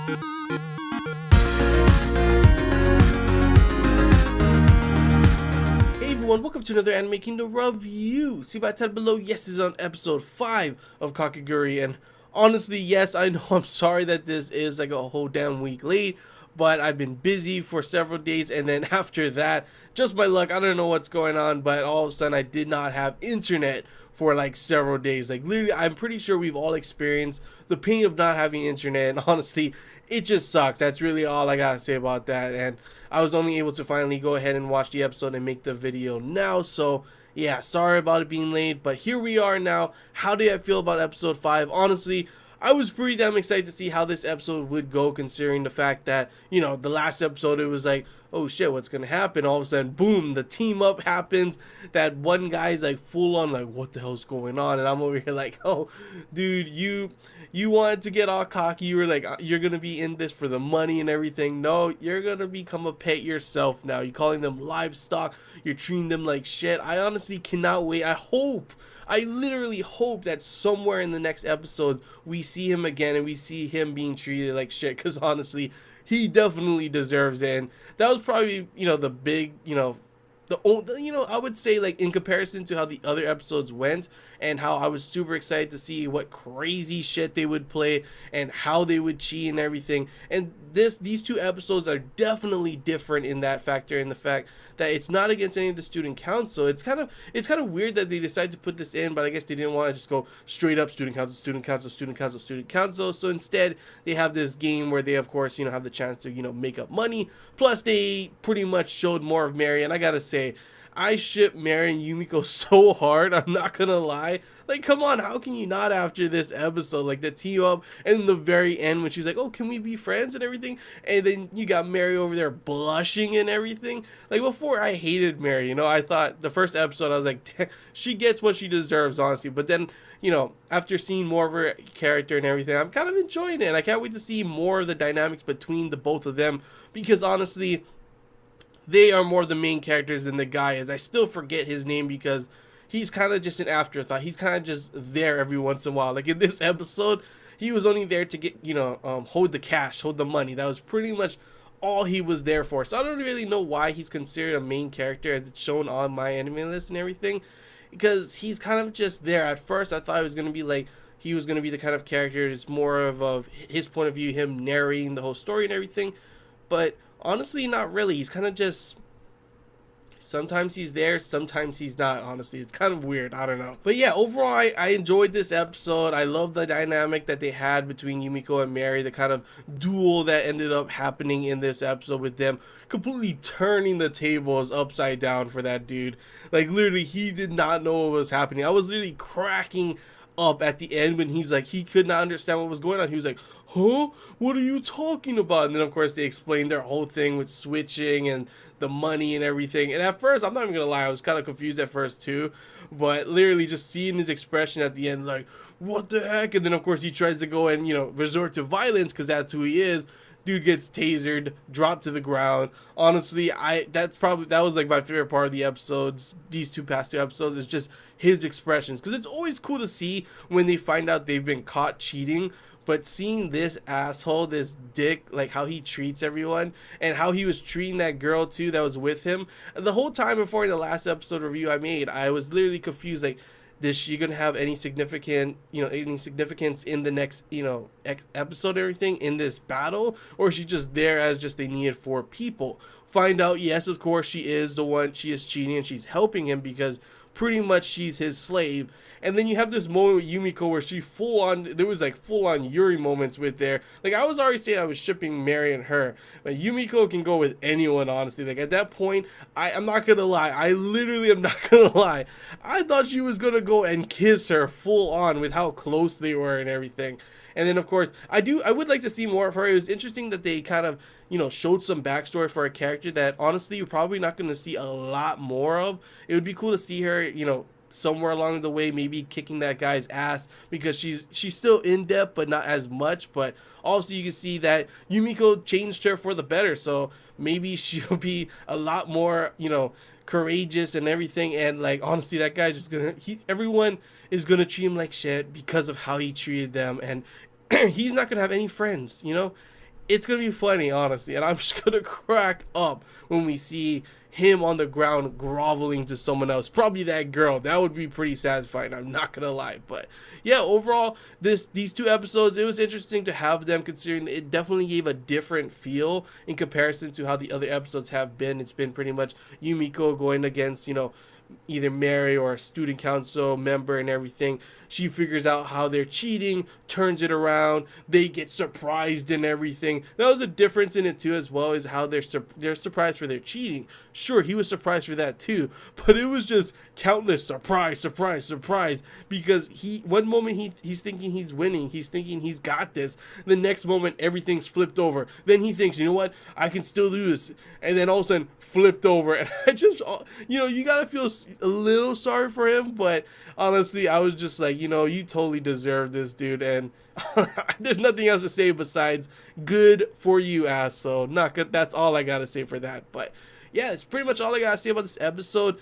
Hey everyone, welcome to another Anime Kingdom review. See by tab below, yes, this is on episode 5 of Kakegurui, and honestly, yes, I know I'm sorry that this is like a whole damn week late, but I've been busy for several days, and then after that, just my luck, I don't know what's going on, but all of a sudden I did not have internet for like several days. Like literally, I'm pretty sure we've all experienced the pain of not having internet, and honestly, it just sucks. That's really all I gotta say about that. And I was only able to finally go ahead and watch the episode and make the video now, so yeah, sorry about it being late, but here we are now. How did I feel about episode 5? Honestly, I was pretty damn excited to see how this episode would go, considering the fact that, you know, the last episode it was like, oh shit, what's gonna happen? All of a sudden, boom, the team up happens. That one guy's like full on like, what the hell's going on? And I'm over here like, oh, dude, you wanted to get all cocky. You were like, you're gonna be in this for the money and everything. No, you're gonna become a pet yourself now. You're calling them livestock. You're treating them like shit. I honestly cannot wait. I literally hope that somewhere in the next episodes we see him again and we see him being treated like shit, because honestly, he definitely deserves it. And that was probably, you know, the big, you know, I would say, like, in comparison to how the other episodes went and how I was super excited to see what crazy shit they would play and how they would cheat and everything. And these two episodes are definitely different in that factor, in the fact that it's not against any of the student council. It's kind of weird that they decided to put this in, but I guess they didn't want to just go straight up student council, student council, student council, student council. So instead, they have this game where they, of course, you know, have the chance to, you know, make up money. Plus, they pretty much showed more of Mary, and I gotta say, I ship Mary and Yumiko so hard. I'm not gonna lie. Like, come on, how can you not after this episode? Like, the team up, and in the very end when she's like, oh, can we be friends and everything? And then you got Mary over there blushing and everything. Like, before, I hated Mary, you know. I thought the first episode, I was like, she gets what she deserves, honestly. But then, you know, after seeing more of her character and everything, I'm kind of enjoying it. I can't wait to see more of the dynamics between the both of them, because honestly, they are more the main characters than the guy is. I still forget his name because he's kind of just an afterthought. He's kind of just there every once in a while. Like in this episode, he was only there to get, you know, hold the cash, hold the money. That was pretty much all he was there for. So I don't really know why he's considered a main character as it's shown on my anime list and everything, because he's kind of just there. At first, I thought it was going to be like, he was going to be the kind of character, it's more of his point of view, him narrating the whole story and everything. But honestly, not really. He's kind of just, sometimes he's there, sometimes he's not. Honestly, it's kind of weird. I don't know. But yeah, overall, I enjoyed this episode. I love the dynamic that they had between Yumiko and Mary, the kind of duel that ended up happening in this episode, with them completely turning the tables upside down for that dude. Like, literally, he did not know what was happening. I was literally cracking up at the end when he's like, he could not understand what was going on. He was like, huh, what are you talking about? And then of course they explained their whole thing with switching and the money and everything. And at first, I'm not even gonna lie, I was kind of confused at first too, but literally just seeing his expression at the end, like, what the heck? And then of course he tries to go and, you know, resort to violence because that's who he is. Dude gets tasered, dropped to the ground. Honestly, that was like my favorite part of the episodes, these past two episodes, is just his expressions, because it's always cool to see when they find out they've been caught cheating. But seeing this asshole, this dick, like how he treats everyone and how he was treating that girl too that was with him, the whole time before the last episode review I made, I was literally confused, like, is she gonna have any significance in the next, you know, episode or everything in this battle, or is she just there as just they needed 4 people? Find out, yes, of course she is the one, she is cheating and she's helping him because pretty much she's his slave. And then you have this moment with Yumiko where she there was like full on Yuri moments with there. Like, I was already saying I was shipping Mary and her, but Yumiko can go with anyone, honestly. Like, at that point, I'm not gonna lie, I literally am not gonna lie, I thought she was gonna go and kiss her full on with how close they were and everything. And then of course, I would like to see more of her. It was interesting that they kind of, you know, showed some backstory for a character that honestly you're probably not going to see a lot more of. It would be cool to see her, you know, somewhere along the way, maybe kicking that guy's ass, because she's still in depth but not as much. But also you can see that Yumiko changed her for the better, so maybe she'll be a lot more, you know, courageous and everything. And like, honestly, that guy's just gonna, everyone is gonna treat him like shit because of how he treated them, and he's not gonna have any friends, you know. it's gonna be funny, honestly, and I'm just gonna crack up when we see him on the ground groveling to someone else, probably that girl. That would be pretty satisfying, I'm not gonna lie. But yeah, overall, these two episodes, it was interesting to have them, considering it definitely gave a different feel in comparison to how the other episodes have been. It's been pretty much Yumiko going against, either Mary or a student council member and everything. She figures out how they're cheating, turns it around. They get surprised and everything. That was a difference in it too, as well, as how they're surprised for their cheating. Sure, he was surprised for that too, but it was just countless surprise, surprise, surprise. Because one moment he's thinking he's winning, he's thinking he's got this. The next moment everything's flipped over. Then he thinks, you know what, I can still do this. And then all of a sudden flipped over. And I just, you gotta feel a little sorry for him, but honestly, I was just like, you totally deserve this, dude, and there's nothing else to say besides good for you, ass. So not good. That's all I gotta say for that. But yeah, it's pretty much all I gotta say about this episode.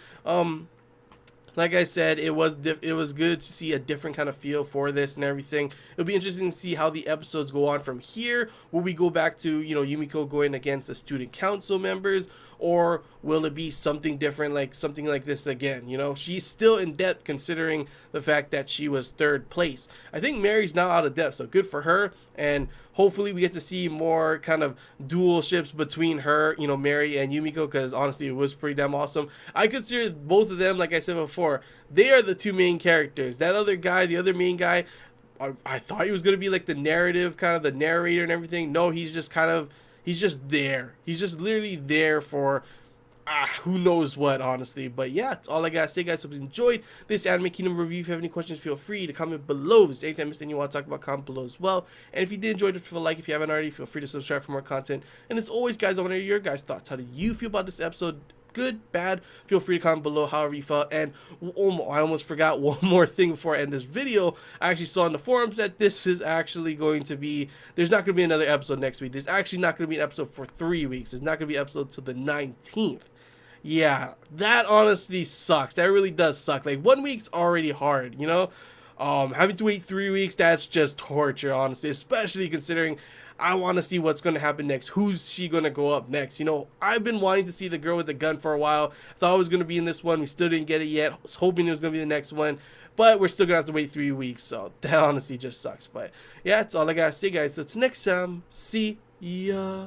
Like I said, it was good to see a different kind of feel for this and everything. It'll be interesting to see how the episodes go on from here. Will we go back to, Yumiko going against the student council members, or will it be something different, like something like this again? She's still in debt, considering the fact that she was third place. I think Mary's now out of debt, so good for her. And hopefully we get to see more kind of dual ships between her, Mary and Yumiko, because honestly, it was pretty damn awesome. I consider both of them, like I said before, they are the two main characters. That other guy, the other main guy, I thought he was going to be like the narrative, kind of the narrator and everything. No, he's just there. He's just literally there for who knows what, honestly. But yeah, that's all I gotta say, guys. Hope you enjoyed this Anime Kingdom review. If you have any questions, feel free to comment below. If there's anything I missed and you want to talk about, comment below as well. And if you did enjoy it, feel like, if you haven't already, feel free to subscribe for more content. And as always, guys, I want to hear your guys' thoughts. How do you feel about this episode? Good, bad? Feel free to comment below however you felt. And I almost forgot one more thing before I end this video. I actually saw in the forums that this is actually going to be, there's not going to be another episode next week. There's actually not going to be an episode for 3 weeks. There's not going to be an episode till the 19th. Yeah, that honestly sucks. That really does suck. Like, 1 week's already hard, having to wait 3 weeks, that's just torture, honestly, especially considering I want to see what's going to happen next. Who's she going to go up next? I've been wanting to see the girl with the gun for a while. Thought it was going to be in this one. We still didn't get it yet. I was hoping it was going to be the next one, but we're still going to have to wait 3 weeks. So that honestly just sucks. But yeah, that's all I got to say, guys. So till next time, see ya.